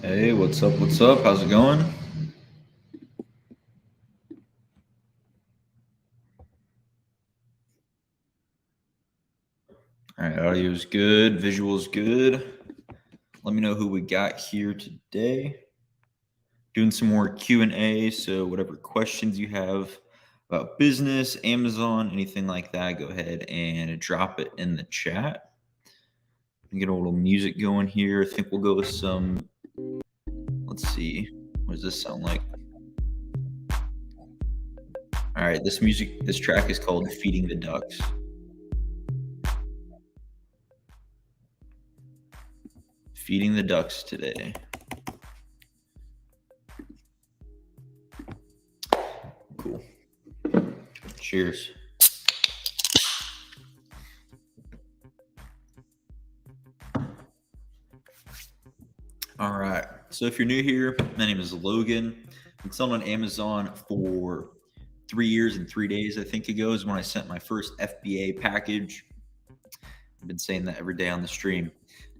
Hey, what's up? What's up? How's it going? All right, audio's good, visual's good. Let me know who we got here today. Doing some more Q&A, so whatever questions you have about business, Amazon, anything like that, go ahead and drop it in the chat. Get a little music going here. I think we'll go with some, let's see, what does this sound like? All right, this track is called Feeding the Ducks. Feeding the ducks today. Cool. Cheers. All right. So if you're new here, my name is Logan. I'm selling on Amazon for 3 years and 3 days, I think ago is when I sent my first FBA package. I've been saying that every day on the stream.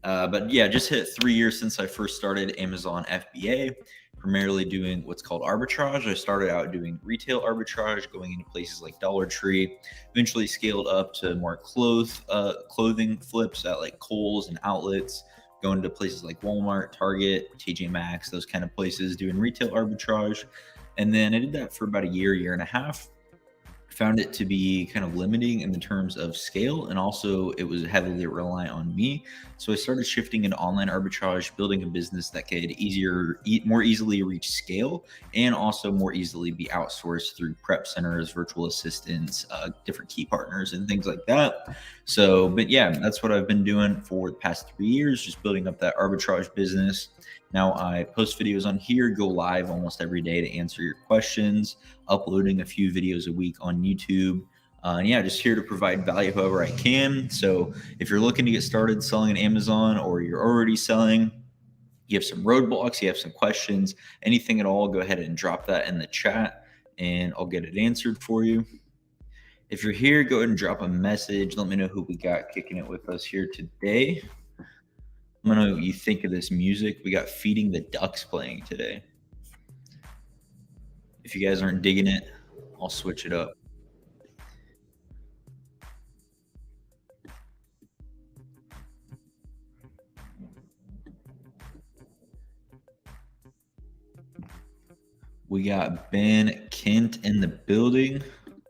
But yeah, just hit 3 years since I first started Amazon FBA, primarily doing what's called arbitrage. I started out doing retail arbitrage, going into places like Dollar Tree, eventually scaled up to more clothing flips at like Kohl's and outlets, going to places like Walmart, Target, TJ Maxx, those kind of places, doing retail arbitrage. And then I did that for about a year and a half. Found it to be kind of limiting in the terms of scale, and also it was heavily reliant on me. So I started shifting into online arbitrage, building a business that could more easily reach scale, and also more easily be outsourced through prep centers, virtual assistants, different key partners, and things like that. So, but yeah, that's what I've been doing for the past 3 years, just building up that arbitrage business. Now I post videos on here, go live almost every day to answer your questions, uploading a few videos a week on YouTube. And yeah, just here to provide value however I can. So if you're looking to get started selling on Amazon, or you're already selling, you have some roadblocks, you have some questions, anything at all, go ahead and drop that in the chat and I'll get it answered for you. If you're here, go ahead and drop a message. Let me know who we got kicking it with us here today. Let me know what you think of this music. We got Feeding the Ducks playing today. If you guys aren't digging it, I'll switch it up. We got Ben Kent in the building.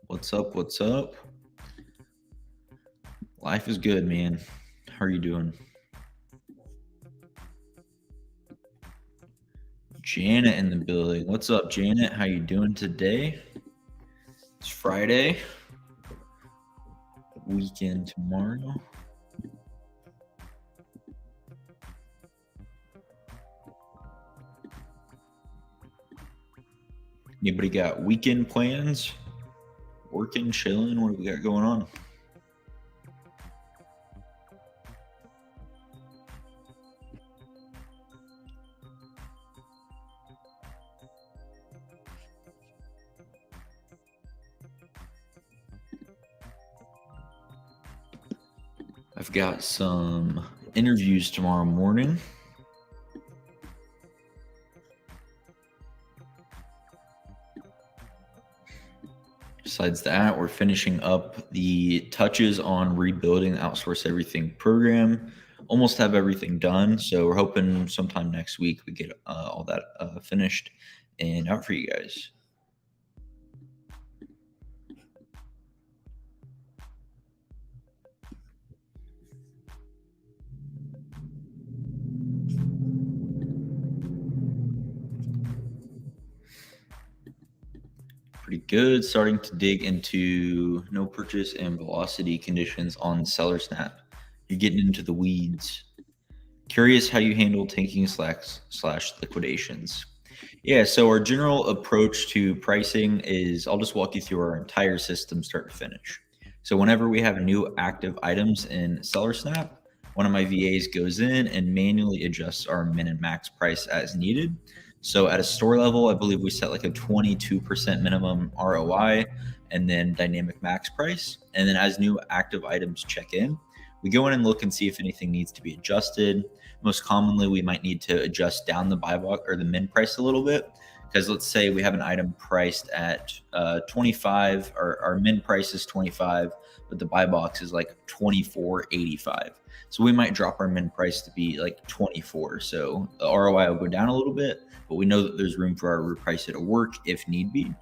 What's up? What's up? Life is good, man. How are you doing? Janet in the building. What's up, Janet? How you doing today? It's Friday. Weekend tomorrow. Anybody got weekend plans? Working, chilling? What do we got going on? I've got some interviews tomorrow morning. Besides that, we're finishing up the touches on rebuilding the Outsource Everything program. Almost have everything done. So we're hoping sometime next week we get all that finished and out for you guys. Pretty good. Starting to dig into no purchase and velocity conditions on Seller Snap. You're getting into the weeds. Curious how you handle tanking slash liquidations. Yeah, so our general approach to pricing is I'll just walk you through our entire system start to finish. So whenever we have new active items in Seller Snap, one of my VAs goes in and manually adjusts our min and max price as needed. So at a store level, I believe we set like a 22% minimum ROI and then dynamic max price. And then as new active items check in, We go in and look and see if anything needs to be adjusted. Most commonly, we might need to adjust down the buy box or the min price a little bit. Because let's say we have an item priced at 25, our min price is 25, but the buy box is like 24.85. So we might drop our min price to be like 24. So the ROI will go down a little bit, but we know that there's room for our reprice it to work if need be.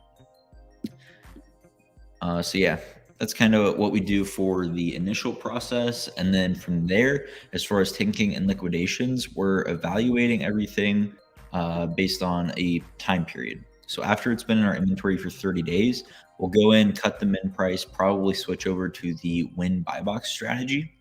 So yeah, that's kind of what we do for the initial process. And then from there, as far as tanking and liquidations, we're evaluating everything based on a time period. So after it's been in our inventory for 30 days, we'll go in, cut the min price, probably switch over to the win buy box strategy.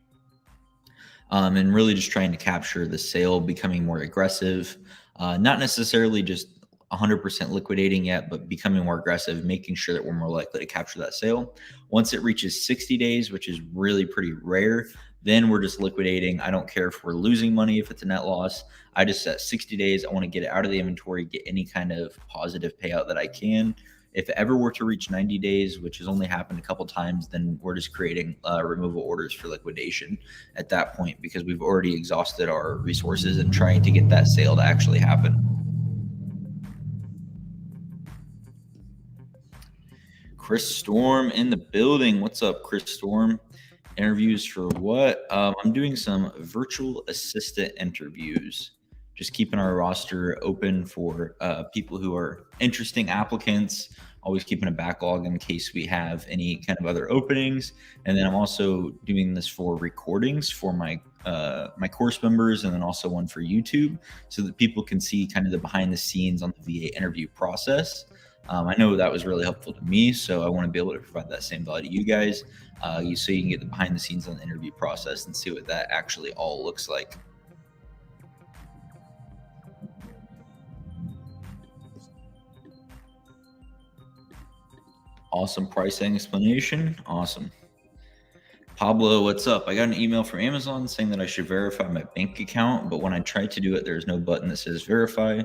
And really just trying to capture the sale, becoming more aggressive, not necessarily just 100% liquidating yet, but becoming more aggressive, making sure that we're more likely to capture that sale. Once it reaches 60 days, which is really pretty rare, then we're just liquidating. I don't care if we're losing money, if it's a net loss. I just set 60 days. I want to get it out of the inventory, get any kind of positive payout that I can. If it ever were to reach 90 days, which has only happened a couple times, then we're just creating removal orders for liquidation at that point because we've already exhausted our resources and trying to get that sale to actually happen. Chris Storm in the building. What's up, Chris Storm? Interviews for what? I'm doing some virtual assistant interviews. Just keeping our roster open for people who are interesting applicants. Always keeping a backlog in case we have any kind of other openings. And then I'm also doing this for recordings for my course members, and then also one for YouTube, so that people can see kind of the behind the scenes on the VA interview process. I know that was really helpful to me, so I want to be able to provide that same value to you guys, so you can get the behind the scenes on the interview process and see what that actually all looks like. Awesome pricing explanation. Awesome. Pablo, what's up? I got an email from Amazon saying that I should verify my bank account, but when I tried to do it, there's no button that says verify,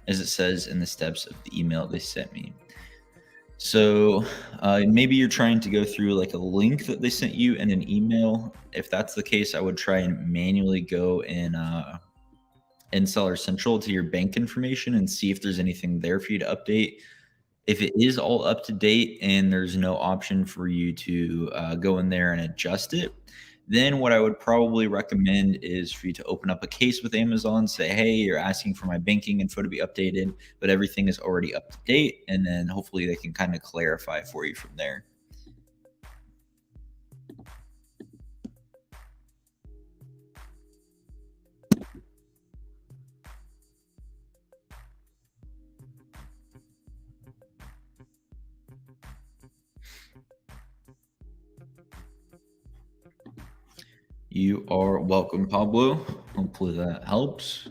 as it says in the steps of the email they sent me. So maybe you're trying to go through like a link that they sent you in an email. If that's the case, I would try and manually go in Seller Central to your bank information and see if there's anything there for you to update. If it is all up to date and there's no option for you to go in there and adjust it, then what I would probably recommend is for you to open up a case with Amazon, say, hey, you're asking for my banking info to be updated, but everything is already up to date. And then hopefully they can kind of clarify for you from there. You are welcome, Pablo. Hopefully that helps.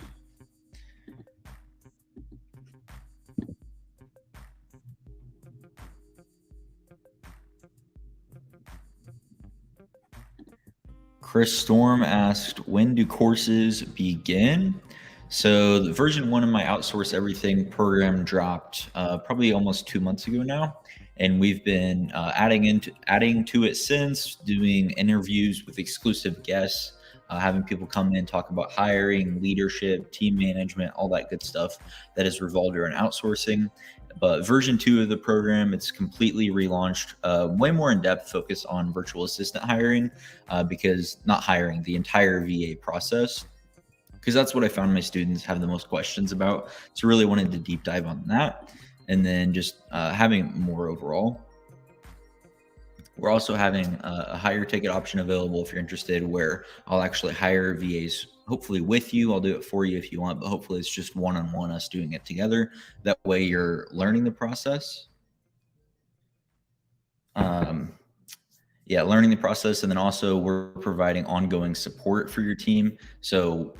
Chris Storm asked, when do courses begin? So the version 1 of my Outsource Everything program dropped probably almost 2 months ago now. And we've been adding to it since, doing interviews with exclusive guests, having people come in, talk about hiring, leadership, team management, all that good stuff that is revolved around outsourcing. But version 2 of the program, it's completely relaunched, way more in-depth focus on virtual assistant hiring, because not hiring, the entire VA process, because that's what I found my students have the most questions about. So really wanted to deep dive on that. And then just having more overall. We're also having a higher ticket option available if you're interested, where I'll actually hire VAs, hopefully with you. I'll do it for you if you want, but hopefully it's just one-on-one, us doing it together. That way you're learning the process. Learning the process. And then also we're providing ongoing support for your team. So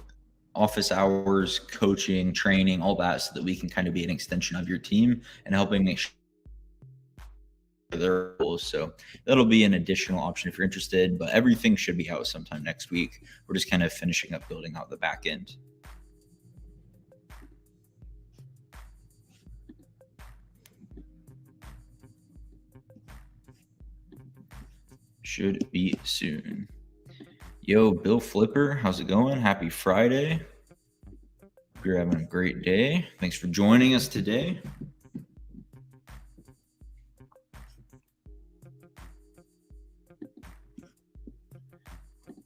office hours, coaching, training, all that, so that we can kind of be an extension of your team and helping make sure their goals. So that'll be an additional option if you're interested, but everything should be out sometime next week. We're just kind of finishing up building out the back end. Should be soon. Yo, Bill Flipper, how's it going? Happy Friday. Hope you're having a great day. Thanks for joining us today.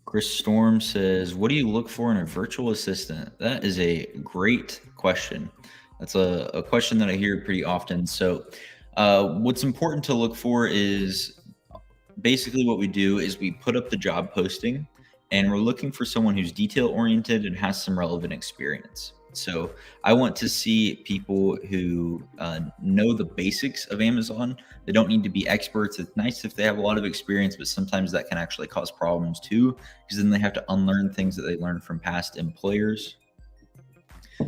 Chris Storm says, what do you look for in a virtual assistant? That is a great question. That's a question that I hear pretty often. So, what's important to look for is basically what we do is we put up the job posting and we're looking for someone who's detail oriented and has some relevant experience. So I want to see people who know the basics of Amazon. They don't need to be experts. It's nice if they have a lot of experience, but sometimes that can actually cause problems too, because then they have to unlearn things that they learned from past employers.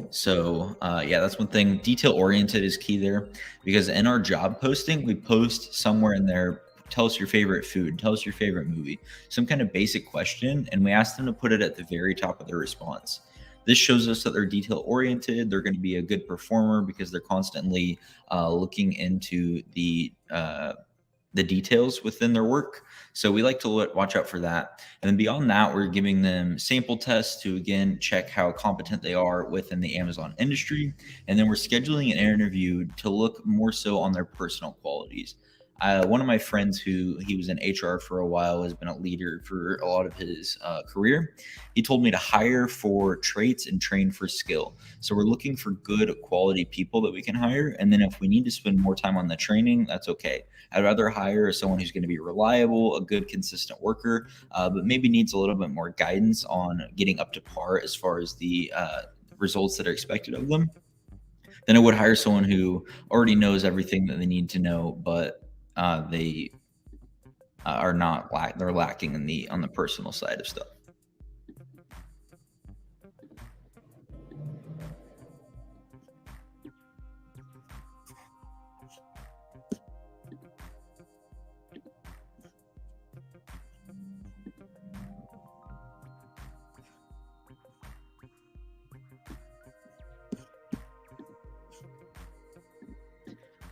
So yeah, that's one thing. Detail oriented is key there, because in our job posting, we post somewhere in there. Tell us your favorite food. Tell us your favorite movie. Some kind of basic question, and we ask them to put it at the very top of their response. This shows us that they're detail oriented. They're going to be a good performer because they're constantly looking into the details within their work. So we like to watch out for that. And then beyond that, we're giving them sample tests to again check how competent they are within the Amazon industry. And then we're scheduling an interview to look more so on their personal qualities. One of my friends who he was in HR for a while, has been a leader for a lot of his career. He told me to hire for traits and train for skill. So we're looking for good quality people that we can hire. And then if we need to spend more time on the training, that's okay. I'd rather hire someone who's going to be reliable, a good, consistent worker, but maybe needs a little bit more guidance on getting up to par as far as the results that are expected of them. Then I would hire someone who already knows everything that they need to know, but they are not they're lacking in the on the personal side of stuff.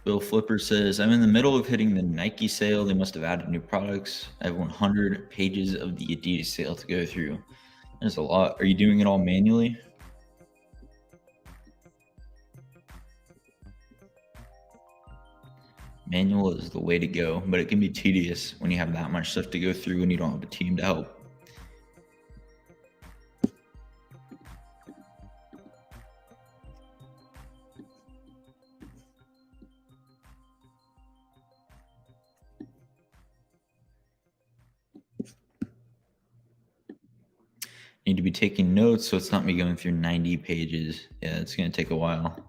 Bill Flipper says, I'm in the middle of hitting the Nike sale. They must have added new products. I have 100 pages of the Adidas sale to go through. There's a lot. Are you doing it all manually? Manual is the way to go, but it can be tedious when you have that much stuff to go through and you don't have a team to help. Need to be taking notes so it's not me going through 90 pages. Yeah, it's going to take a while.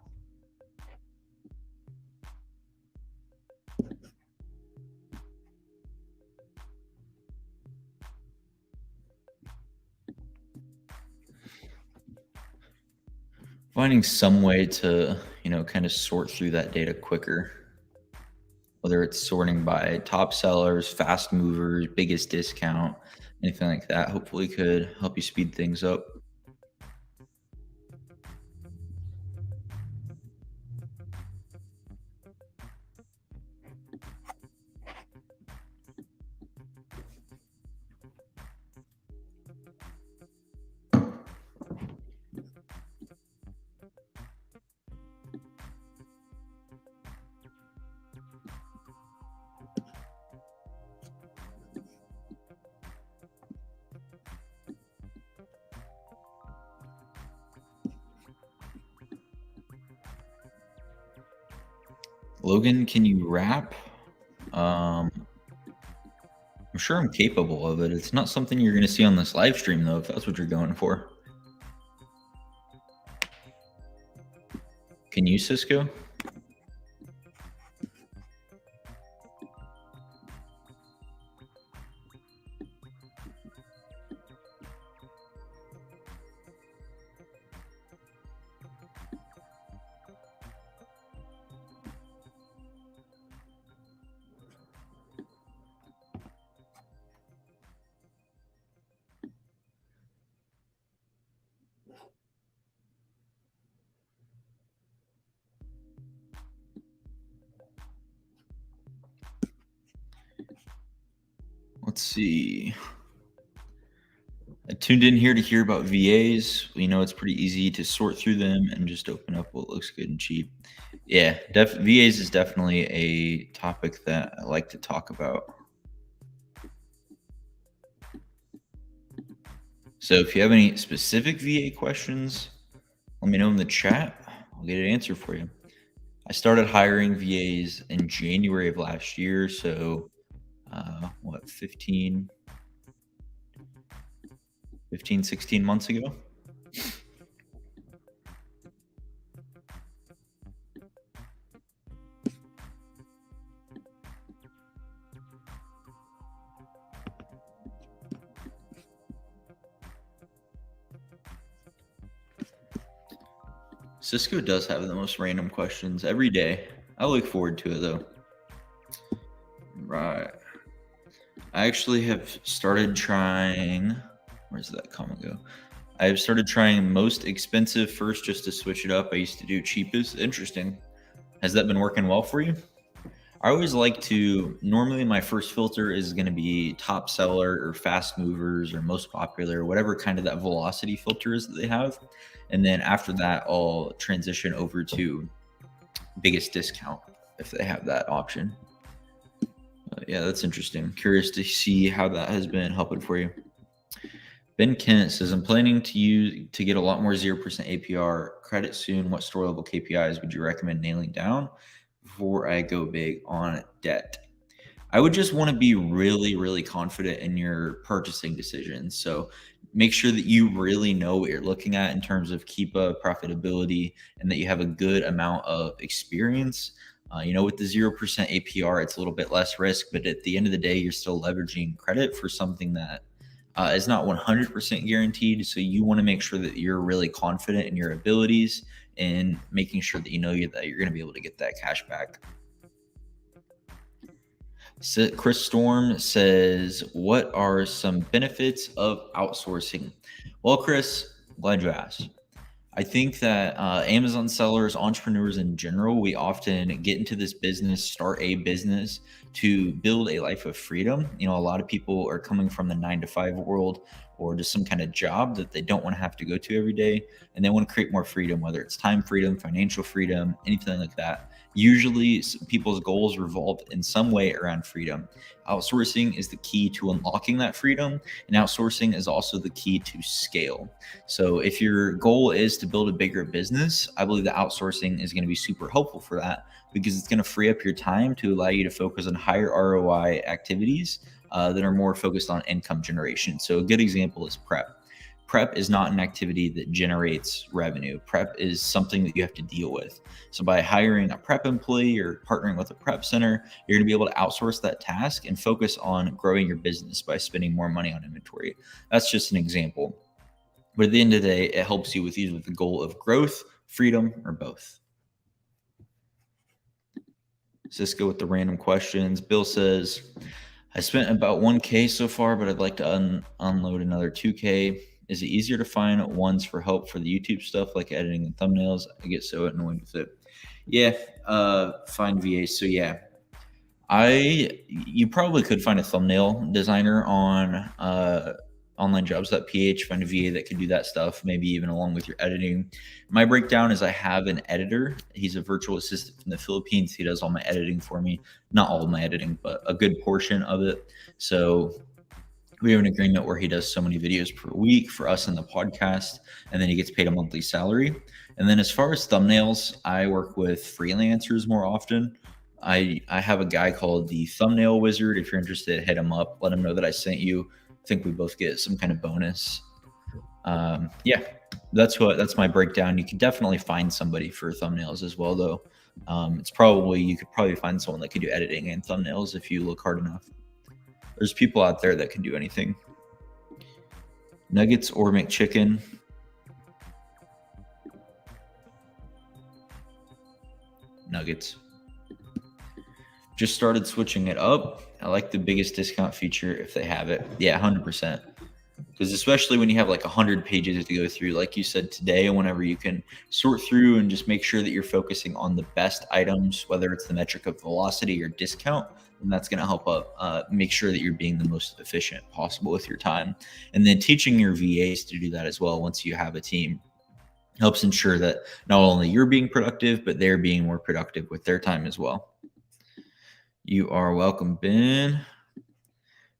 Finding some way to, kind of sort through that data quicker, whether it's sorting by top sellers, fast movers, biggest discount, anything like that, hopefully could help you speed things up. Logan, can you rap? I'm sure I'm capable of it. It's not something you're going to see on this live stream, though, if that's what you're going for. Can you, Cisco? Let's see. Tuned in here to hear about VAs. You know, it's pretty easy to sort through them and just open up what looks good and cheap. Yeah, VAs is definitely a topic that I like to talk about. So if you have any specific VA questions, let me know in the chat. I'll get an answer for you. I started hiring VAs in January of last year. So, 15, 16 months ago? Cisco does have the most random questions every day. I look forward to it though. Right. I actually have started trying. Where's that comment go? I have started trying most expensive first just to switch it up. I used to do cheapest. Interesting. Has that been working well for you? I always like to, normally my first filter is going to be top seller or fast movers or most popular, whatever kind of that velocity filter is that they have. And then after that, I'll transition over to biggest discount if they have that option. Yeah, that's interesting. Curious to see how that has been helping for you. Ben Kent says, I'm planning to get a lot more 0% APR credit soon. What store level KPIs would you recommend nailing down before I go big on debt? I would just want to be really, really confident in your purchasing decisions. So make sure that you really know what you're looking at in terms of Keepa profitability and that you have a good amount of experience. With the 0% APR, it's a little bit less risk, but at the end of the day, you're still leveraging credit for something that is not 100% guaranteed. So you want to make sure that you're really confident in your abilities and making sure that you know that you're going to be able to get that cash back. So Chris Storm says, what are some benefits of outsourcing? Well, Chris, glad you asked. I think that Amazon sellers, entrepreneurs in general, we often get into this business, start a business to build a life of freedom. A lot of people are coming from the 9-to-5 world or just some kind of job that they don't want to have to go to every day. And they want to create more freedom, whether it's time freedom, financial freedom, anything like that. Usually people's goals revolve in some way around freedom. Outsourcing is the key to unlocking that freedom, and outsourcing is also the key to scale. So if your goal is to build a bigger business, I believe that outsourcing is going to be super helpful for that because it's going to free up your time to allow you to focus on higher ROI activities that are more focused on income generation. So a good example is prep. Prep is not an activity that generates revenue. Prep is something that you have to deal with. So by hiring a prep employee or partnering with a prep center, you're going to be able to outsource that task and focus on growing your business by spending more money on inventory. That's just an example. But at the end of the day, it helps you with either the goal of growth, freedom, or both. Cisco with the random questions. Bill says, I spent about 1K so far, but I'd like to unload another 2K. Is it easier to find ones for help for the YouTube stuff like editing and thumbnails? I get so annoyed with it. Yeah, find VAs. So yeah, you probably could find a thumbnail designer on onlinejobs.ph, find a VA that could do that stuff, maybe even along with your editing. My breakdown is I have an editor. He's a virtual assistant from the Philippines. He does all my editing for me. Not all of my editing, but a good portion of it. So we have an agreement where he does so many videos per week for us in the podcast, and then he gets paid a monthly salary. And then as far as thumbnails, I work with freelancers more often. I have a guy called the Thumbnail Wizard. If you're interested, hit him up. Let him know that I sent you. I think we both get some kind of bonus. Yeah, that's my breakdown. You can definitely find somebody for thumbnails as well, though. You could probably find someone that could do editing and thumbnails if you look hard enough. There's people out there that can do anything. Nuggets or McChicken? Nuggets. Just started switching it up. I like the biggest discount feature if they have it. Yeah, 100%. Because especially when you have like 100 pages to go through, like you said today, whenever you can sort through and just make sure that you're focusing on the best items, whether it's the metric of velocity or discount, And that's going to help make sure that you're being the most efficient possible with your time. And then teaching your VAs to do that as well once you have a team helps ensure that not only you're being productive, but they're being more productive with their time as well. You are welcome, Ben.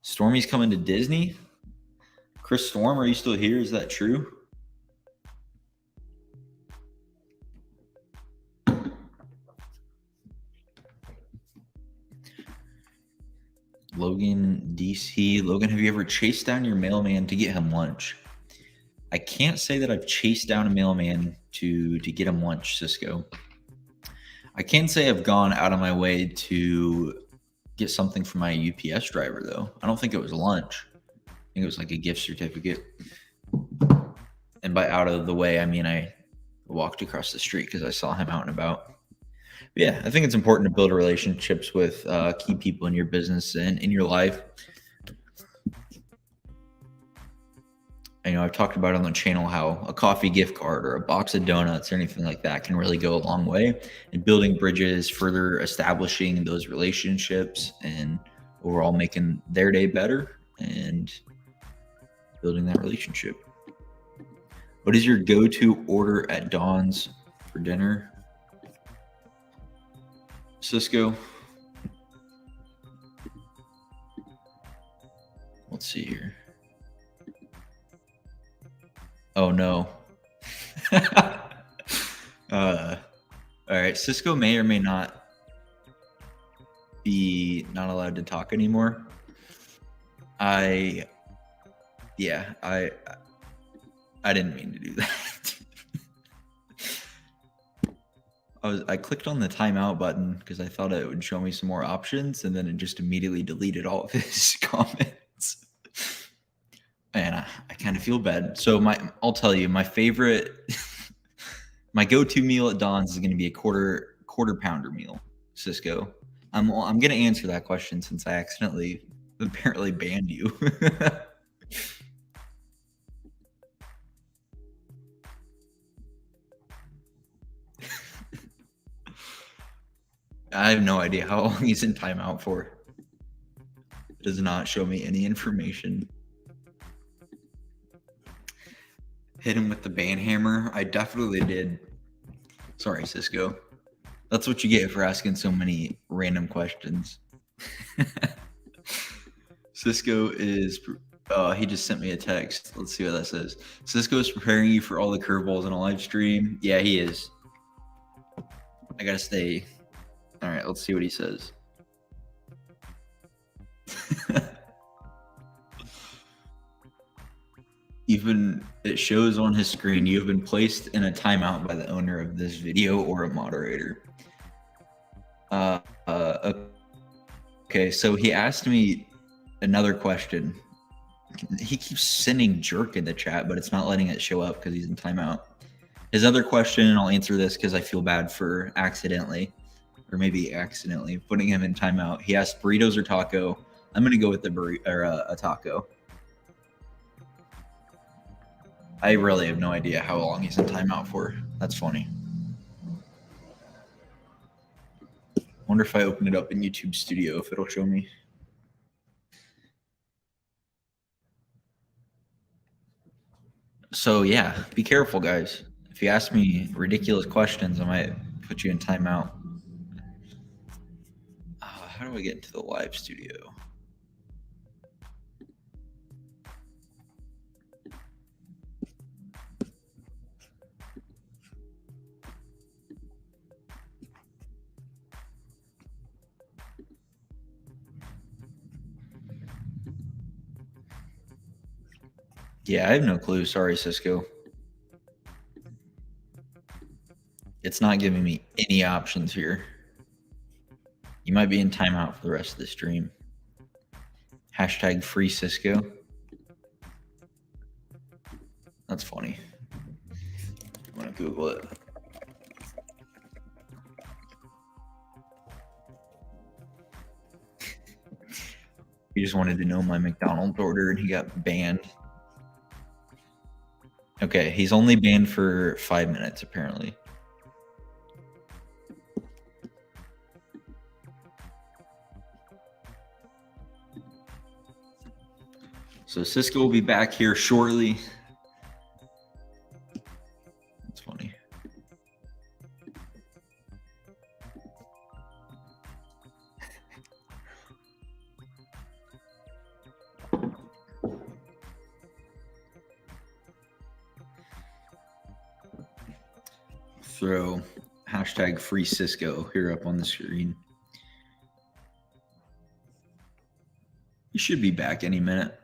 Stormy's coming to Disney. Chris Storm, are you still here? Is that true? Logan DC. Logan, have you ever chased down your mailman to get him lunch? I can't say that I've chased down a mailman to get him lunch, Cisco. I can say I've gone out of my way to get something from my UPS driver, though. I don't think it was lunch. I think it was like a gift certificate. And by out of the way, I mean I walked across the street because I saw him out and about. But yeah, I think it's important to build relationships with key people in your business and in your life. I know I've talked about on the channel how a coffee gift card or a box of donuts or anything like that can really go a long way in building bridges, further establishing those relationships, and overall making their day better and building that relationship. What is your go-to order at Dawn's for dinner? Cisco? Let's see here. Oh no. All right. Cisco may or may not be not allowed to talk anymore. I didn't mean to do that. I clicked on the timeout button because I thought it would show me some more options, and then it just immediately deleted all of his comments. And I kind of feel bad. So I'll tell you, my favorite, my go-to meal at Dawn's is going to be a quarter pounder meal. Cisco, I'm going to answer that question since I accidentally apparently banned you. I have no idea how long he's in timeout for. It does not show me any information. Hit him with the ban hammer. I definitely did. Sorry, Cisco. That's what you get for asking so many random questions. Cisco is, he just sent me a text. Let's see what that says. Cisco is preparing you for all the curveballs in a live stream. Yeah, he is. I gotta stay. All right, let's see what he says. It shows on his screen, you have been placed in a timeout by the owner of this video or a moderator. Okay, so he asked me another question. He keeps sending jerk in the chat, but it's not letting it show up because he's in timeout. His other question, and I'll answer this because I feel bad for accidentally putting him in timeout. He asked burritos or taco. I'm going to go with the burrito or a taco. I really have no idea how long he's in timeout for. That's funny. Wonder if I open it up in YouTube Studio if it'll show me. So yeah, be careful, guys. If you ask me ridiculous questions, I might put you in timeout. How do I get into the live studio? Yeah, I have no clue. Sorry, Cisco. It's not giving me any options here. You might be in timeout for the rest of the stream. Hashtag free Cisco. That's funny. I'm going to Google it. He just wanted to know my McDonald's order and he got banned. Okay, he's only banned for 5 minutes apparently. So Cisco will be back here shortly. That's funny. Throw hashtag free Cisco here up on the screen. He should be back any minute.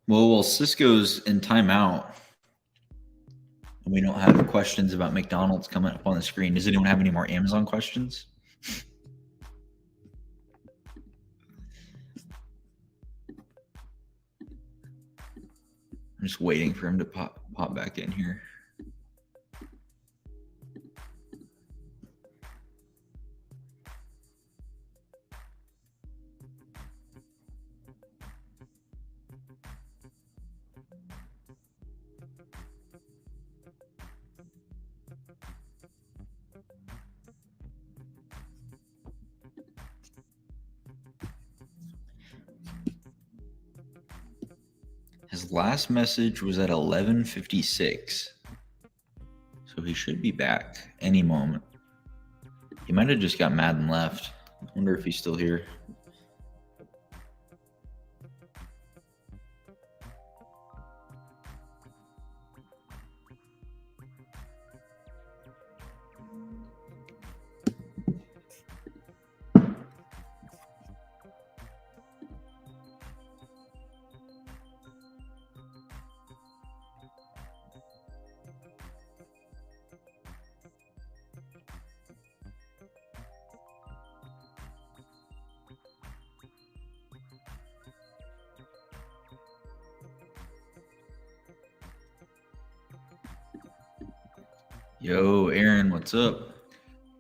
Well, Cisco's in timeout, and we don't have questions about McDonald's coming up on the screen. Does anyone have any more Amazon questions? I'm just waiting for him to pop back in here. His last message was at 11:56. So he should be back any moment. He might have just got mad and left. I wonder if he's still here. Yo, Aaron, what's up?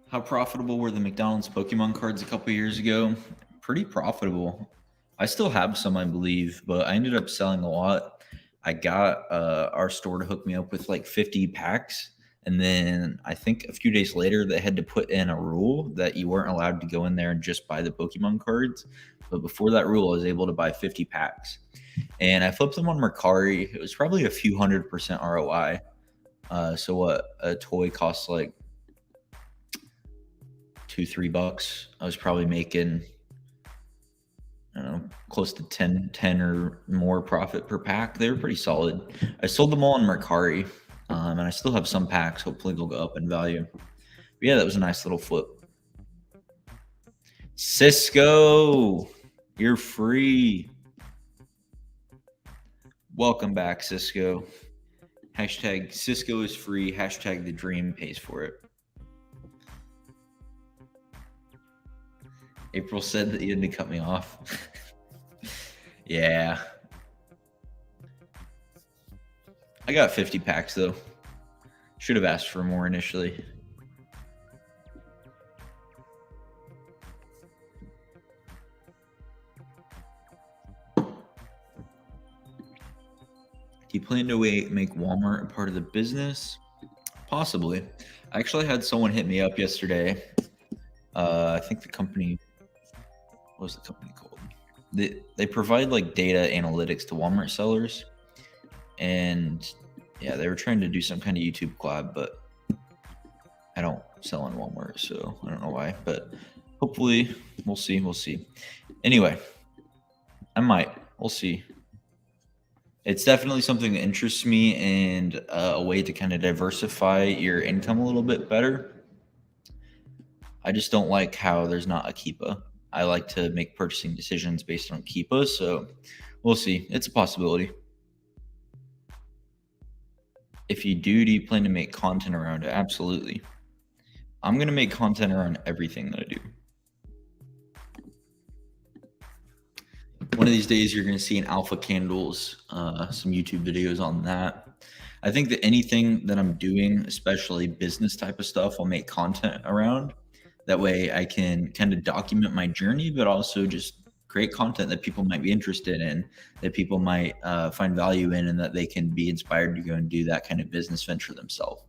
How profitable were the McDonald's Pokemon cards a couple years ago? Pretty profitable. I still have some, I believe, but I ended up selling a lot. I got our store to hook me up with like 50 packs. And then I think a few days later, they had to put in a rule that you weren't allowed to go in there and just buy the Pokemon cards. But before that rule, I was able to buy 50 packs. And I flipped them on Mercari. It was probably a few 100% ROI. So what a toy costs like $2-3. I was probably making, I don't know, close to 10 or more profit per pack. They were pretty solid. I sold them all on Mercari, and I still have some packs. Hopefully they'll go up in value. But yeah, that was a nice little flip. Cisco, you're free. Welcome back, Cisco. Hashtag Cisco is free. Hashtag the dream pays for it. April said that you had to cut me off. Yeah. I got 50 packs though. Should have asked for more initially. Do you plan to make Walmart a part of the business? Possibly. I actually had someone hit me up yesterday. I think the company, what was the company called? They provide like data analytics to Walmart sellers. And yeah, they were trying to do some kind of YouTube collab, but I don't sell on Walmart, so I don't know why. But hopefully, we'll see. We'll see. Anyway, I might. We'll see. It's definitely something that interests me and a way to kind of diversify your income a little bit better. I just don't like how there's not a Keepa. I like to make purchasing decisions based on Keepa, so we'll see. It's a possibility. If you do you plan to make content around it? Absolutely. I'm going to make content around everything that I do. One of these days, you're going to see an Alpha Candles, some YouTube videos on that. I think that anything that I'm doing, especially business type of stuff, I'll make content around. That way I can kind of document my journey, but also just create content that people might be interested in, that people might find value in, and that they can be inspired to go and do that kind of business venture themselves.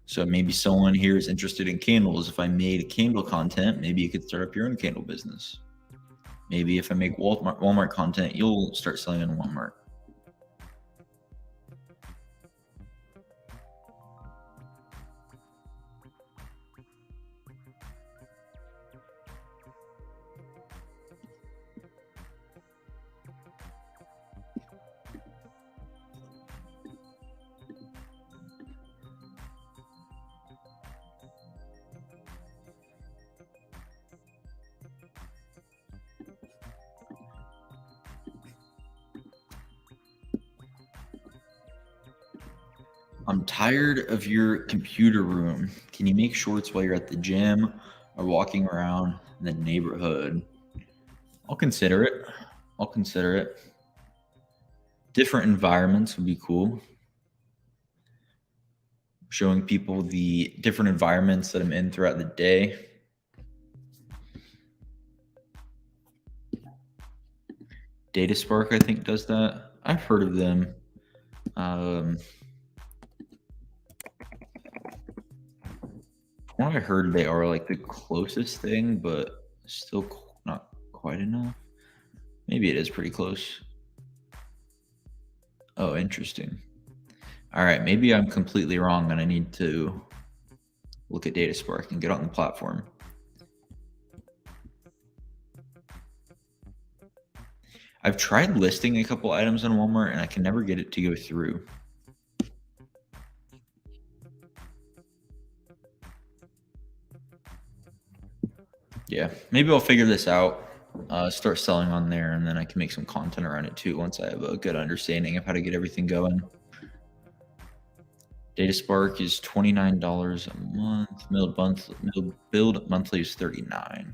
So maybe someone here is interested in candles. If I made candle content, maybe you could start up your own candle business. Maybe if I make Walmart content, you'll start selling on Walmart. I'm tired of your computer room. Can you make shorts while you're at the gym or walking around in the neighborhood? I'll consider it. I'll consider it. Different environments would be cool. Showing people the different environments that I'm in throughout the day. DataSpark, I think, does that. I've heard of them. From what I heard, they are like the closest thing, but still not quite enough. Maybe it is pretty close. Oh, interesting. All right, maybe I'm completely wrong and I need to look at DataSpark and get on the platform. I've tried listing a couple items on Walmart and I can never get it to go through. Yeah, maybe I'll figure this out, start selling on there, and then I can make some content around it too once I have a good understanding of how to get everything going. DataSpark is $29 a month. Build monthly is $39.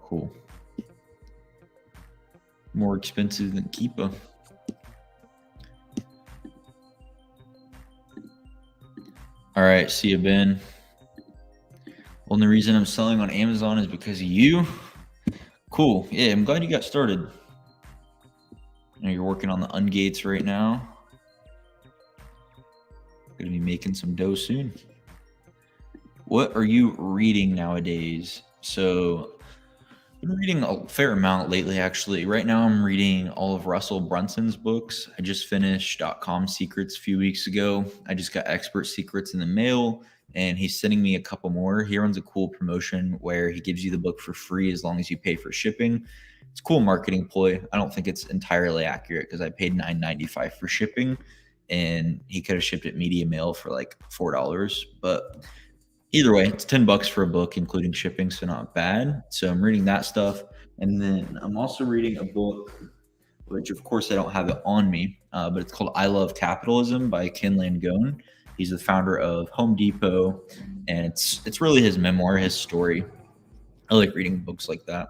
Cool. More expensive than Keepa. All right, see you, Ben. Only reason I'm selling on Amazon is because of you. Cool. Yeah, I'm glad you got started. I know you're working on the ungates right now. Gonna be making some dough soon. What are you reading nowadays? So I've been reading a fair amount lately, actually. Right now I'm reading all of Russell Brunson's books. I just finished .com Secrets a few weeks ago. I just got Expert Secrets in the mail, and he's sending me a couple more. He runs a cool promotion where he gives you the book for free as long as you pay for shipping. It's a cool marketing ploy. I don't think it's entirely accurate because I paid $9.95 for shipping, and he could have shipped it media mail for like $4. But either way, it's $10 for a book, including shipping, so not bad. So I'm reading that stuff, and then I'm also reading a book, which of course I don't have it on me, but it's called "I Love Capitalism" by Ken Langone. He's the founder of Home Depot, and it's really his memoir, his story. I like reading books like that.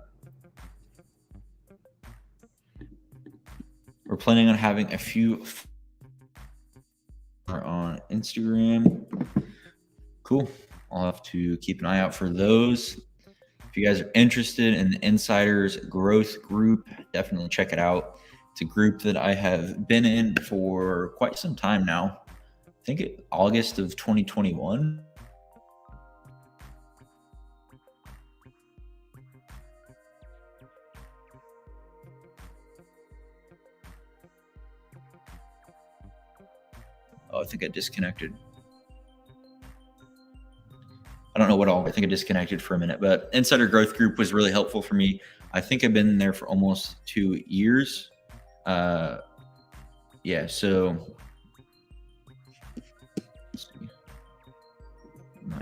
We're planning on having a few on Instagram. Cool. I'll have to keep an eye out for those. If you guys are interested in the Insiders Growth Group, definitely check it out. It's a group that I have been in for quite some time now. I think August of 2021. Oh, I think I disconnected. I don't know what all. I think I disconnected for a minute, but Insider Growth Group was really helpful for me. I think I've been there for almost 2 years. Yeah, so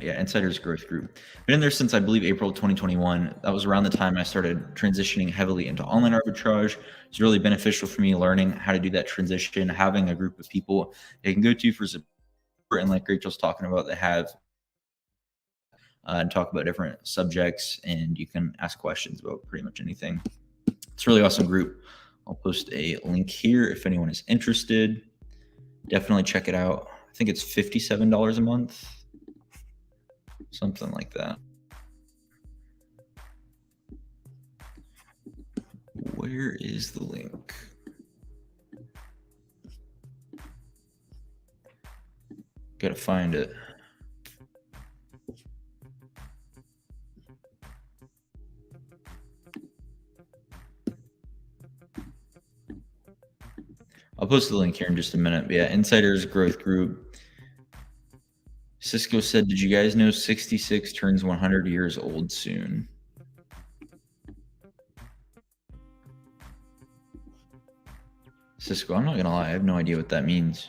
Insider's Growth Group. Been in there since I believe April 2021. That was around the time I started transitioning heavily into online arbitrage. It's really beneficial for me learning how to do that transition, having a group of people they can go to for support, and like Rachel's talking about, they have and talk about different subjects, and you can ask questions about pretty much anything. It's a really awesome group. I'll post a link here if anyone is interested. Definitely check it out. I think it's $57 a month, something like that. Where is the link? Gotta find it. I'll post the link here in just a minute. But yeah, Insiders Growth Group. Cisco said, did you guys know 66 turns 100 years old soon? Cisco, I'm not going to lie. I have no idea what that means.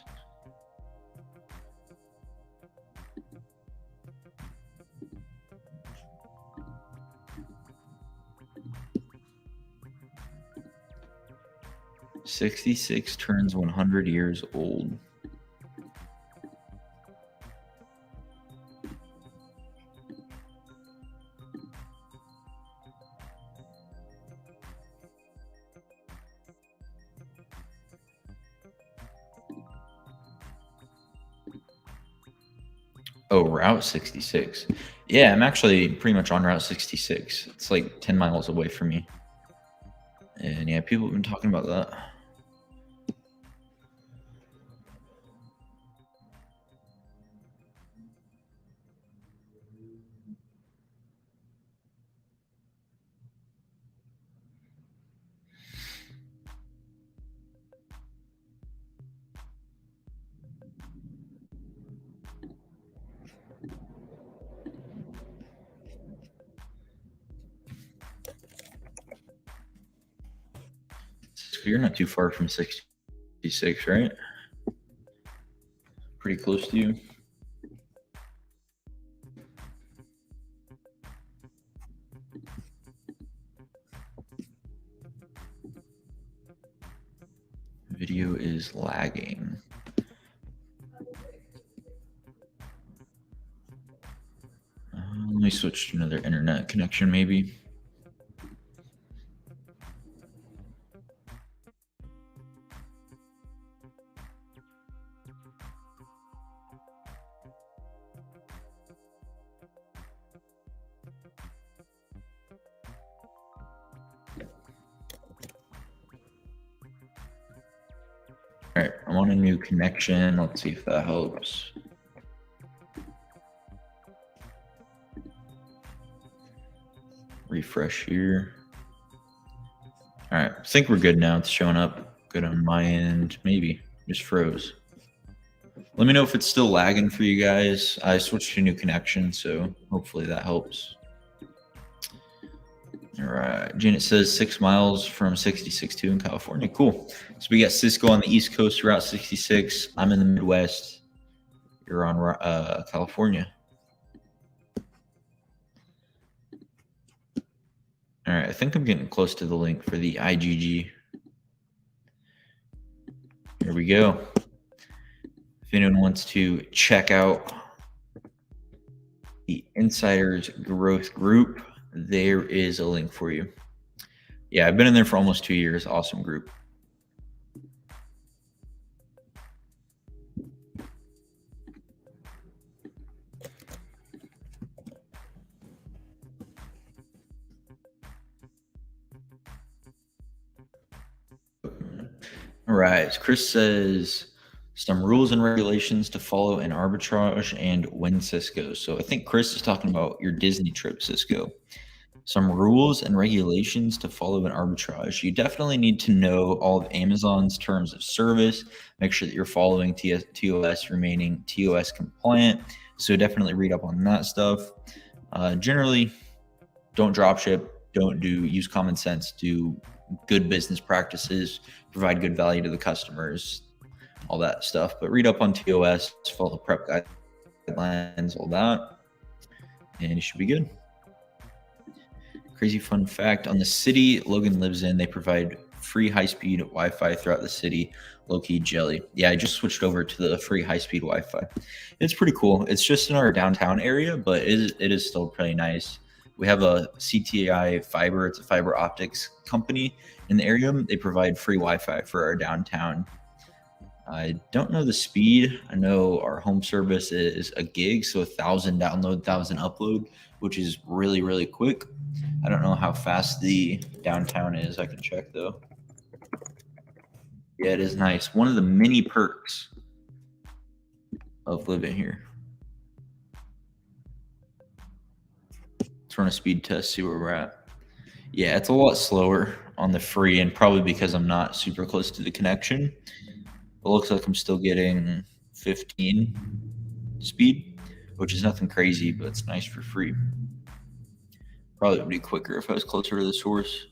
"66 turns 100 years old." Oh, Route 66. Yeah, I'm actually pretty much on Route 66. It's like 10 miles away from me. And yeah, people have been talking about that. You're not too far from 66, right? Pretty close to you. Video is lagging. Let me switch to another internet connection, maybe. All right, I'm on a new connection. Let's see if that helps. Refresh here. All right, I think we're good now. It's showing up good on my end. Maybe just froze. Let me know if it's still lagging for you guys. I switched to a new connection, so hopefully that helps. All right, Janet says 6 miles from 66 in California. Cool. So we got Cisco on the East Coast, Route 66. I'm in the Midwest. You're on California. All right, I think I'm getting close to the link for the IGG. Here we go. If anyone wants to check out the Insiders Growth Group, there is a link for you. Yeah, I've been in there for almost 2 years. Awesome group. All right. Chris says some rules and regulations to follow in arbitrage and win Cisco. So I think Chris is talking about your Disney trip, Cisco. Some rules and regulations to follow in arbitrage. You definitely need to know all of Amazon's terms of service. Make sure that you're following TOS, remaining TOS compliant. So definitely read up on that stuff. Generally, don't drop ship. Use common sense. Do good business practices. Provide good value to the customers. All that stuff. But read up on TOS. Follow prep guidelines. All that, and you should be good. Crazy fun fact, on the city Logan lives in, they provide free high-speed Wi-Fi throughout the city. Low-key jelly. Yeah, I just switched over to the free high-speed Wi-Fi. It's pretty cool. It's just in our downtown area, but it is still pretty nice. We have a CTI fiber. It's a fiber optics company in the area. They provide free Wi-Fi for our downtown. I don't know the speed. I know our home service is a gig, so 1,000 download, 1,000 upload, which is really, really quick. I don't know how fast the downtown is. I can check though. Yeah, it is nice. One of the many perks of living here. Let's run a speed test, see where we're at. Yeah, it's a lot slower on the free, and probably because I'm not super close to the connection. It looks like I'm still getting 15 speed, which is nothing crazy, but it's nice for free. Probably would be quicker if I was closer to the source.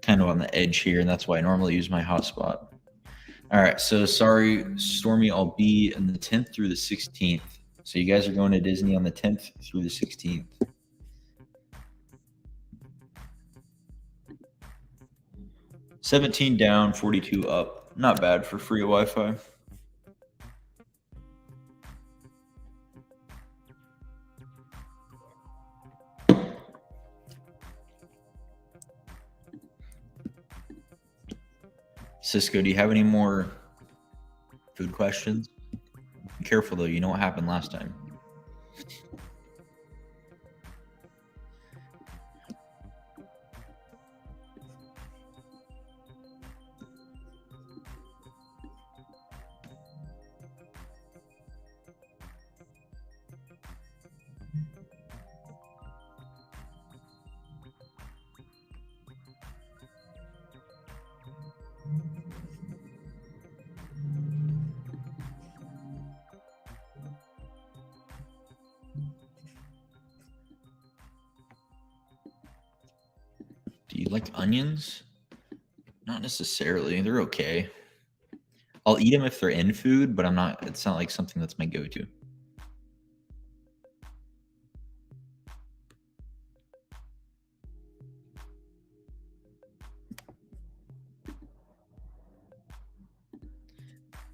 Kind of on the edge here, and that's why I normally use my hotspot. All right, so sorry, Stormy, I'll be on the 10th through the 16th. So you guys are going to Disney on the 10th through the 16th. 17 down, 42 up. Not bad for free Wi-Fi. Cisco, do you have any more food questions? Be careful though, you know what happened last time. Do you like onions? Not necessarily. They're okay. I'll eat them if they're in food, but it's not like something that's my go-to.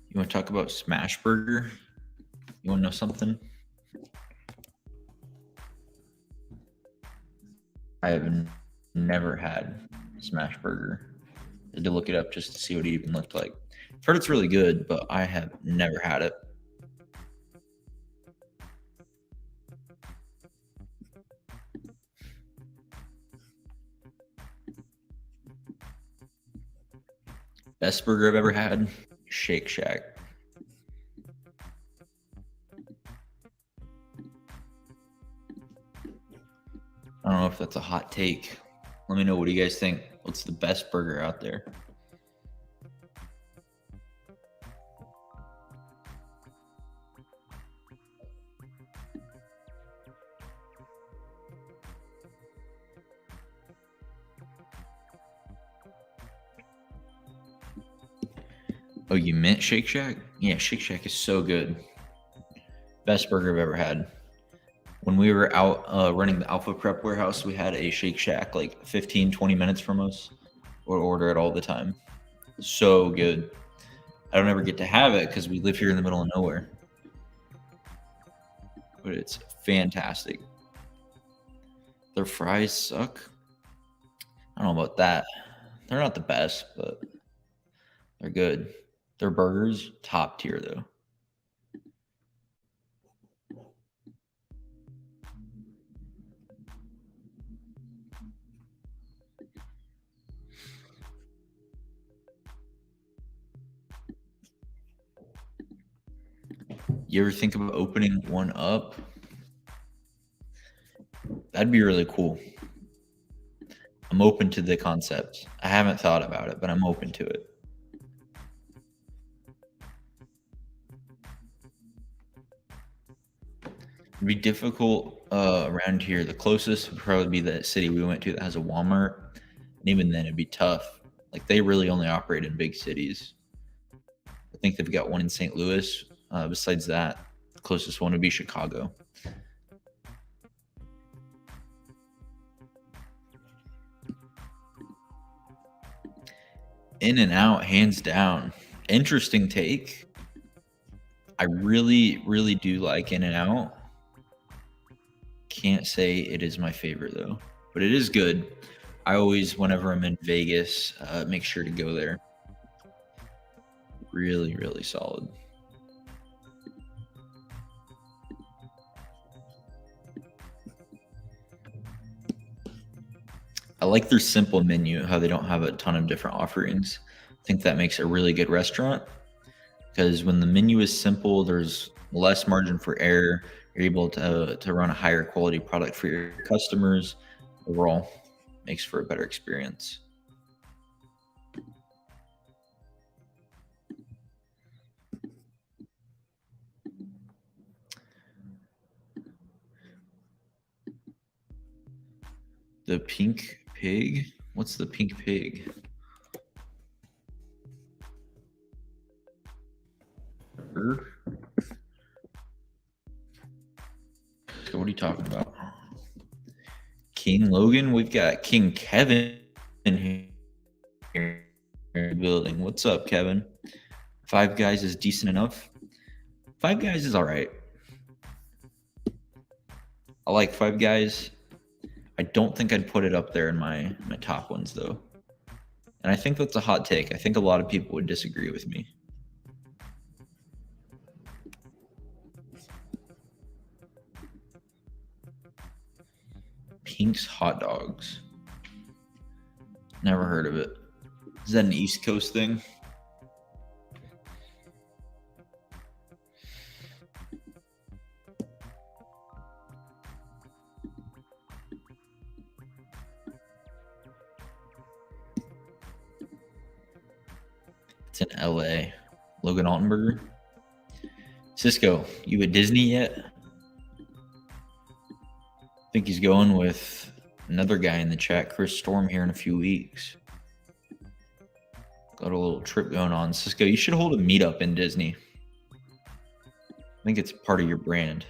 You want to talk about Smash Burger? You want to know something? I have never had Smash Burger. I had to look it up just to see what it even looked like. I've heard it's really good, but I have never had it. Best burger I've ever had, Shake Shack. I don't know if that's a hot take. Let me know, what do you guys think? What's the best burger out there? Oh, you meant Shake Shack? Yeah, Shake Shack is so good. Best burger I've ever had. When we were out running the Alpha Prep warehouse, we had a Shake Shack like 15, 20 minutes from us. Would order it all the time. So good. I don't ever get to have it because we live here in the middle of nowhere. But it's fantastic. Their fries suck. I don't know about that. They're not the best, but they're good. Their burgers, top tier though. You ever think about opening one up? That'd be really cool. I'm open to the concept. I haven't thought about it, but I'm open to it. It'd be difficult around here. The closest would probably be the city we went to that has a Walmart. And even then, it'd be tough. Like, they really only operate in big cities. I think they've got one in St. Louis. Besides that, the closest one would be Chicago. In and out, hands down. Interesting take. I really, really do like In and Out. Can't say it is my favorite though, but it is good. I always, whenever I'm in Vegas, make sure to go there. Really, really solid. I like their simple menu, how they don't have a ton of different offerings. I think that makes a really good restaurant because when the menu is simple, there's less margin for error. You're able to run a higher quality product for your customers. Overall, makes for a better experience. The pink pig? What's the pink pig? So what are you talking about? King Logan? We've got King Kevin here in the building. What's up, Kevin? Five Guys is decent enough. Five Guys is all right. I like Five Guys. I don't think I'd put it up there in my top ones, though. And I think that's a hot take. I think a lot of people would disagree with me. Pink's Hot Dogs. Never heard of it. Is that an East Coast thing? It's in LA. Logan Altenberger. Cisco, you at Disney yet? I think he's going with another guy in the chat, Chris Storm, here in a few weeks. Got a little trip going on. Cisco, you should hold a meetup in Disney. I think it's part of your brand.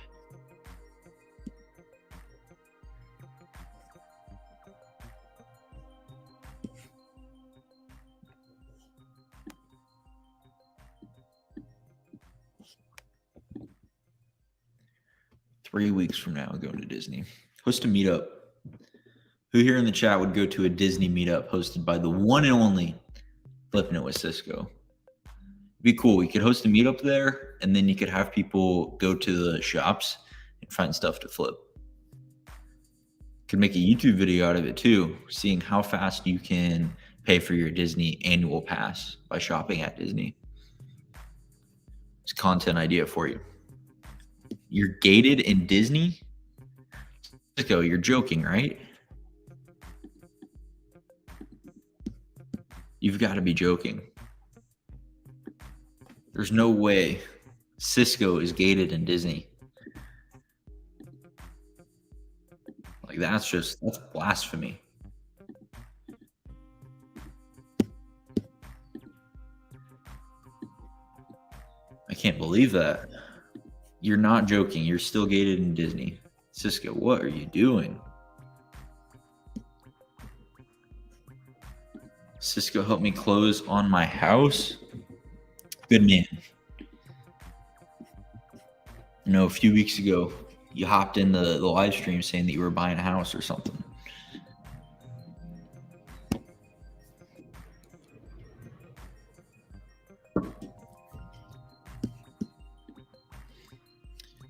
Three weeks from now, going to Disney. Host a meetup. Who here in the chat would go to a Disney meetup hosted by the one and only Flipping It with Cisco? It'd be cool. We could host a meetup there, and then you could have people go to the shops and find stuff to flip. Could make a YouTube video out of it too, seeing how fast you can pay for your Disney annual pass by shopping at Disney. It's a content idea for you. You're gated in Disney? Cisco, you're joking, right? You've got to be joking. There's no way Cisco is gated in Disney. Like, that's blasphemy. I can't believe that. You're not joking. You're still gated in Disney. Cisco, what are you doing? Cisco helped me close on my house. Good man. You know, a few weeks ago, you hopped in the live stream saying that you were buying a house or something.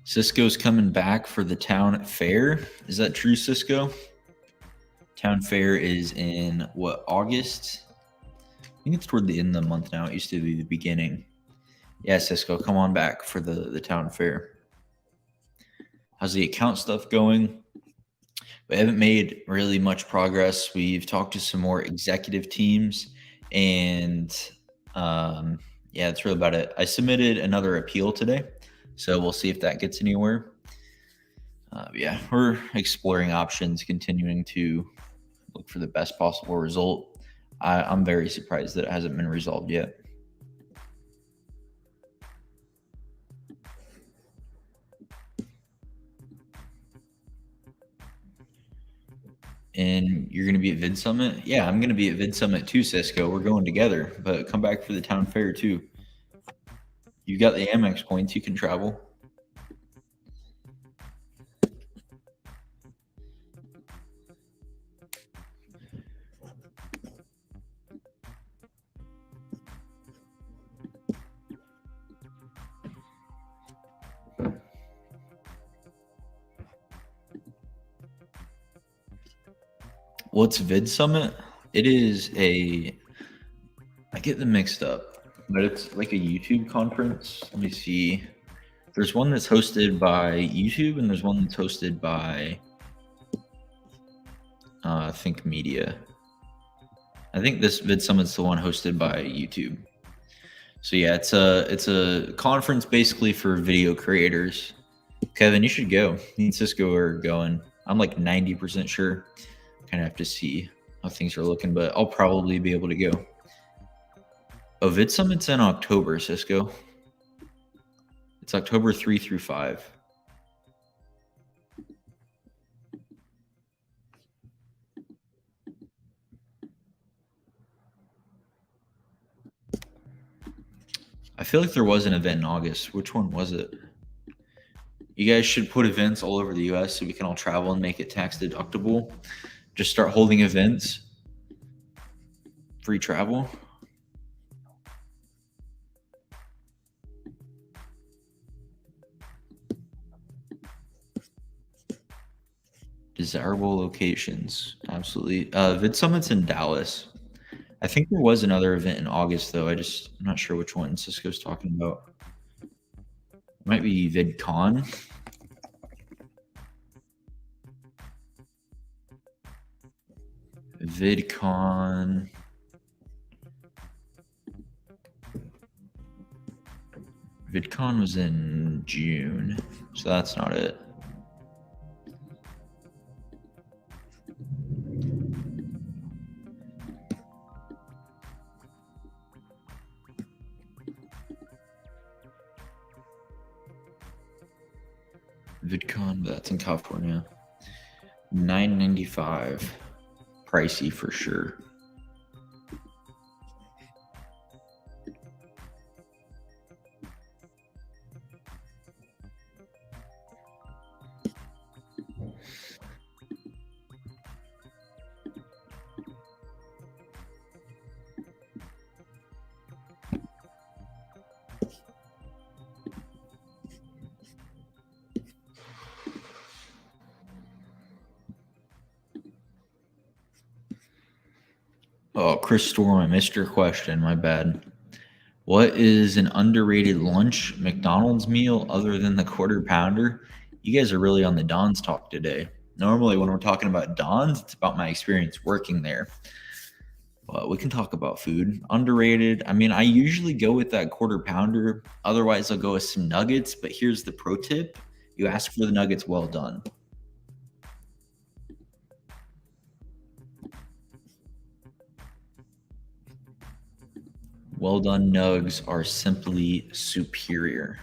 Cisco's coming back for the town fair. Is that true, Cisco? Town fair is in what, August? I think it's toward the end of the month now. It used to be the beginning. Yeah, Cisco, come on back for the town fair. How's the account stuff going? We haven't made really much progress. We've talked to some more executive teams, and yeah, that's really about it. I submitted another appeal today, so we'll see if that gets anywhere. Yeah, we're exploring options, continuing to look for the best possible result. I'm very surprised that it hasn't been resolved yet. And you're going to be at Vid Summit? Yeah, I'm going to be at Vid Summit too, Cisco. We're going together, but come back for the town fair too. You got the Amex points. You can travel. What's Vid Summit? It is I get them mixed up, but it's like a YouTube conference. Let me see. There's one that's hosted by YouTube, and there's one that's hosted by Think Media. I think this Vid Summit's the one hosted by YouTube. So yeah, it's a conference basically for video creators. Kevin, you should go. Me and Cisco are going. I'm like 90% sure. kind of have to see how things are looking, but I'll probably be able to go. Oh, Vid Summit's in October, Cisco. It's October 3 through 5. I feel like there was an event in August. Which one was it? You guys should put events all over the US so we can all travel and make it tax deductible. Just start holding events. Free travel. Desirable locations. Absolutely. Vid Summit's in Dallas. I think there was another event in August, though. I'm not sure which one Cisco's talking about. It might be VidCon. VidCon. VidCon was in June, so that's not it. VidCon, but that's in California. $9.95. Pricey for sure. Oh, Chris Storm, I missed your question. My bad. What is an underrated lunch McDonald's meal other than the quarter pounder? You guys are really on the Don's talk today. Normally, when we're talking about Don's, it's about my experience working there. But we can talk about food. Underrated. I mean, I usually go with that quarter pounder. Otherwise, I'll go with some nuggets. But here's the pro tip: you ask for the nuggets well done. Well done nugs are simply superior.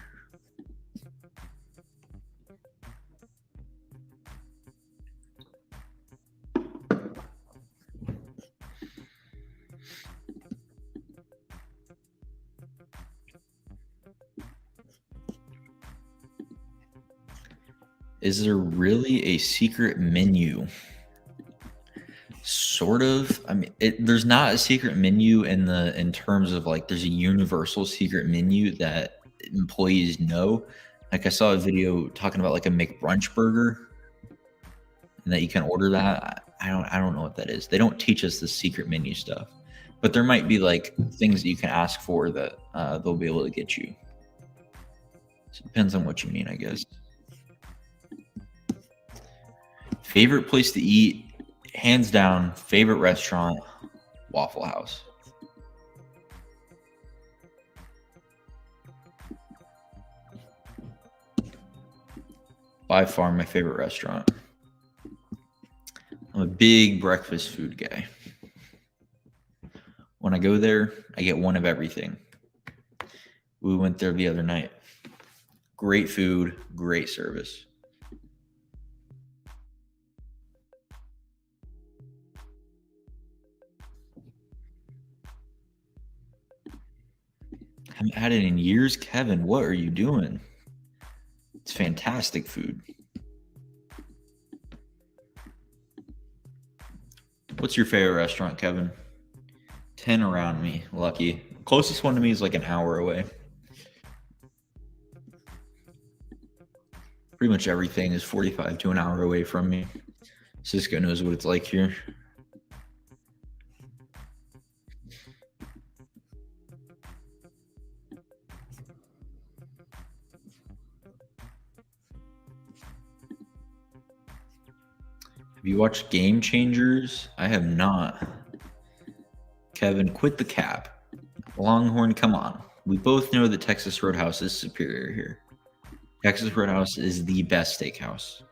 Is there really a secret menu? Sort of. I mean, there's not a secret menu in terms of like there's a universal secret menu that employees know. Like I saw a video talking about like a McBrunch burger and that you can order that. I don't know what that is. They don't teach us the secret menu stuff, but there might be like things that you can ask for that they'll be able to get you. So it depends on what you mean, I guess. Favorite place to eat? Hands down, favorite restaurant, Waffle House. By far my favorite restaurant. I'm a big breakfast food guy. When I go there, I get one of everything. We went there the other night. Great food, great service. Haven't had it in years. Kevin, what are you doing? It's fantastic food. What's your favorite restaurant, Kevin? 10 around me. Lucky. Closest one to me is like an hour away. Pretty much everything is 45 to an hour away from me. Cisco knows what it's like here. Have you watched Game Changers? I have not. Kevin, quit the cap. Longhorn, come on. We both know that Texas Roadhouse is superior here. Texas Roadhouse is the best steakhouse.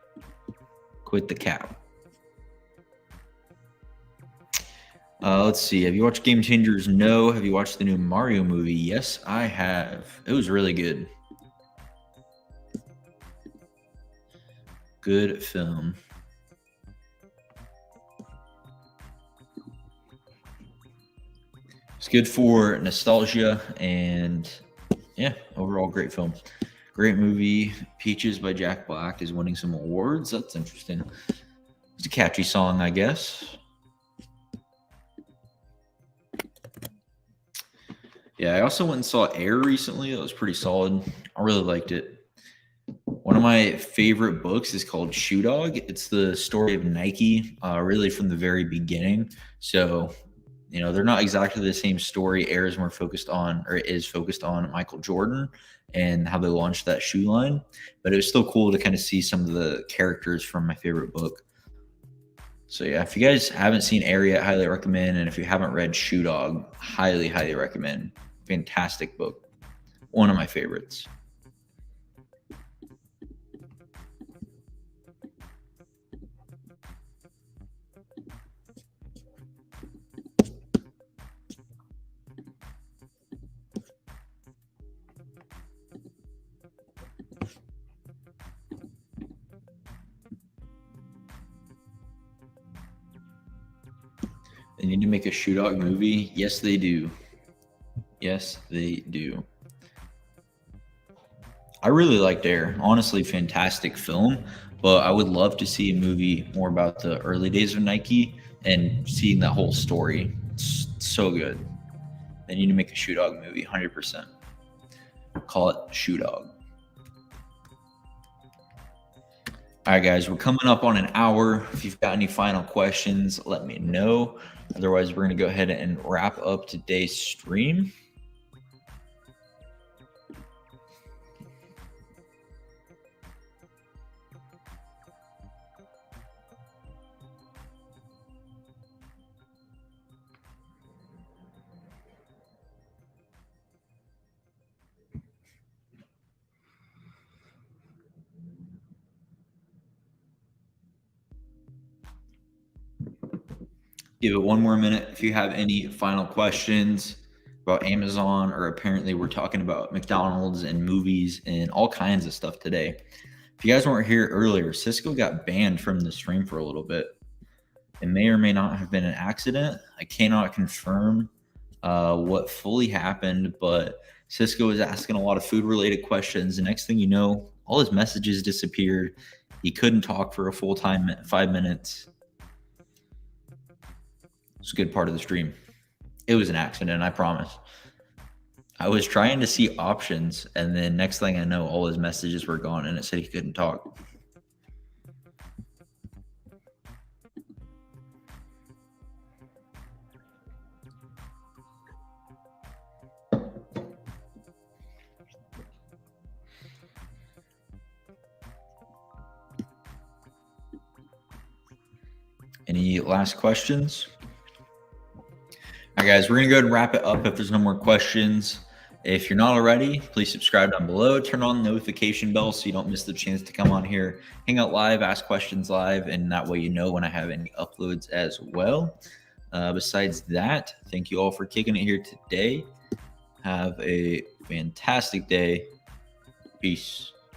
Quit the cap. Let's see. Have you watched Game Changers? No. Have you watched the new Mario movie? Yes, I have. It was really good. Good film. It's good for nostalgia and yeah, overall great film. Great movie. Peaches by Jack Black is winning some awards. That's interesting. It's a catchy song, I guess. Yeah, I also went and saw Air recently. That was pretty solid. I really liked it. One of my favorite books is called Shoe Dog. It's the story of Nike, really from the very beginning. So, they're not exactly the same story. Air is more focused on, or is focused on Michael Jordan and how they launched that shoe line. But it was still cool to kind of see some of the characters from my favorite book. So yeah, if you guys haven't seen Air yet, highly recommend. And if you haven't read Shoe Dog, highly, highly recommend. Fantastic book. One of my favorites. They need to make a Shoe Dog movie. Yes, they do. Yes, they do. I really liked Air. Honestly, fantastic film. But I would love to see a movie more about the early days of Nike and seeing that whole story. It's so good. They need to make a Shoe Dog movie, 100%. Call it Shoe Dog. All right, guys, we're coming up on an hour. If you've got any final questions, let me know. Otherwise, we're going to go ahead and wrap up today's stream. Give it one more minute. If you have any final questions about Amazon, or apparently we're talking about McDonald's and movies and all kinds of stuff today. If you guys weren't here earlier, Cisco got banned from the stream for a little bit. It may or may not have been an accident. I cannot confirm what fully happened, but Cisco was asking a lot of food related questions. The next thing you know, all his messages disappeared. He couldn't talk for a full time 5 minutes. It's a good part of the stream. It was an accident, I promise. I was trying to see options, and then next thing I know, all his messages were gone, and it said he couldn't talk. Any last questions? All right, guys, we're going to go ahead and wrap it up if there's no more questions. If you're not already, please subscribe down below. Turn on the notification bell so you don't miss the chance to come on here, hang out live, ask questions live, and that way you know when I have any uploads as well. Besides that, thank you all for kicking it here today. Have a fantastic day. Peace.